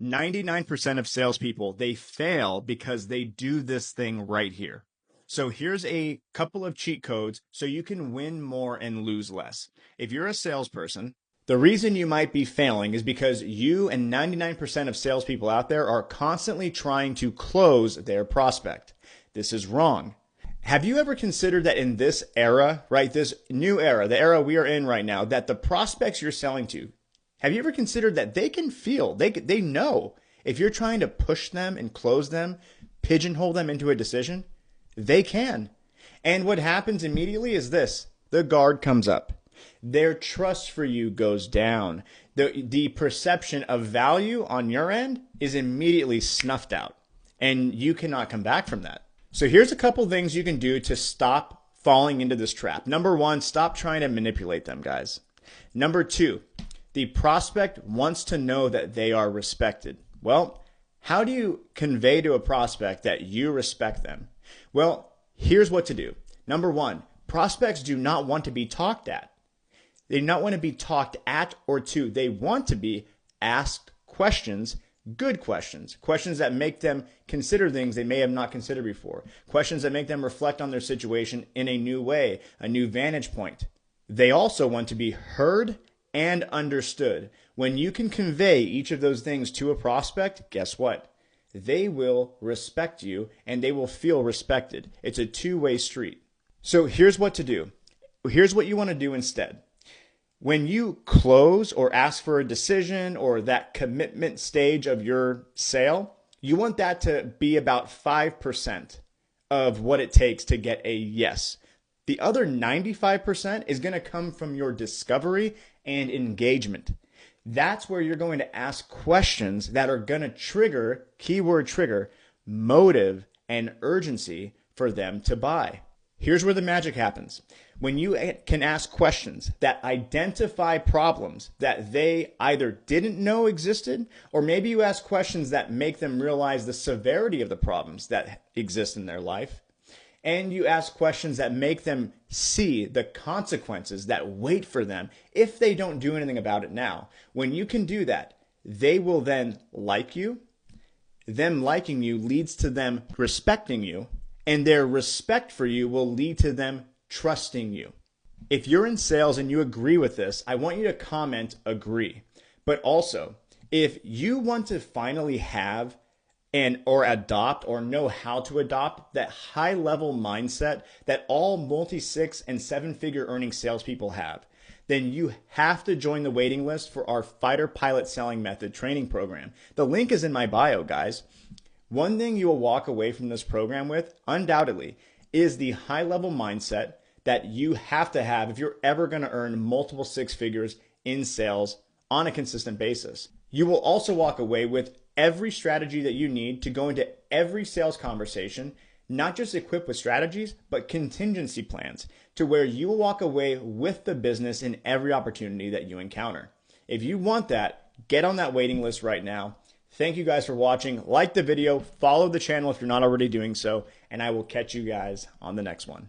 99% of salespeople, they fail because they do this thing right here. So here's a couple of cheat codes so you can win more and lose less. If you're a salesperson, the reason you might be failing is because you and 99% of salespeople out there are constantly trying to close their prospect. This is wrong. Have you ever considered that in this era, right, this new era, the era we are in right now, that the prospects you're selling to, have you ever considered that they can feel, they know if you're trying to push them and close them, pigeonhole them into a decision, they can. And what happens immediately is this: the guard comes up. Their trust for you goes down. The perception of value on your end is immediately snuffed out, and you cannot come back from that. So here's a couple things you can do to stop falling into this trap. Number one, stop trying to manipulate them, guys. Number two, the prospect wants to know that they are respected. Well, how do you convey to a prospect that you respect them? Well, here's what to do. Number one, prospects do not want to be talked at. They do not want to be talked at or to. They want to be asked questions, good questions, questions that make them consider things they may have not considered before, questions that make them reflect on their situation in a new way, a new vantage point. They also want to be heard and understood. When you can convey each of those things to a prospect, guess what? They will respect you and they will feel respected. It's a two-way street. So here's what to do. Here's what you want to do instead. When you close or ask for a decision or that commitment stage of your sale, you want that to be about 5% of what it takes to get a yes. The other 95% is going to come from your discovery and engagement. That's where you're going to ask questions that are going to trigger, keyword trigger, motive and urgency for them to buy. Here's where the magic happens. When you can ask questions that identify problems that they either didn't know existed, or maybe you ask questions that make them realize the severity of the problems that exist in their life, and you ask questions that make them see the consequences that wait for them if they don't do anything about it now. When you can do that, they will then like you. Them liking you leads to them respecting you, and their respect for you will lead to them trusting you. If you're in sales and you agree with this, I want you to comment agree. But also, if you want to finally have or adopt or know how to adopt that high level mindset that all multi-6 and 7-figure earning salespeople have, then you have to join the waiting list for our Fighter Pilot Selling Method training program. The link is in my bio, guys. One thing you will walk away from this program with, undoubtedly, is the high level mindset that you have to have if you're ever going to earn multiple 6 figures in sales on a consistent basis. You will also walk away with every strategy that you need to go into every sales conversation, not just equipped with strategies, but contingency plans to where you will walk away with the business in every opportunity that you encounter. If you want that, get on that waiting list right now. Thank you guys for watching. Like the video, follow the channel if you're not already doing so, and I will catch you guys on the next one.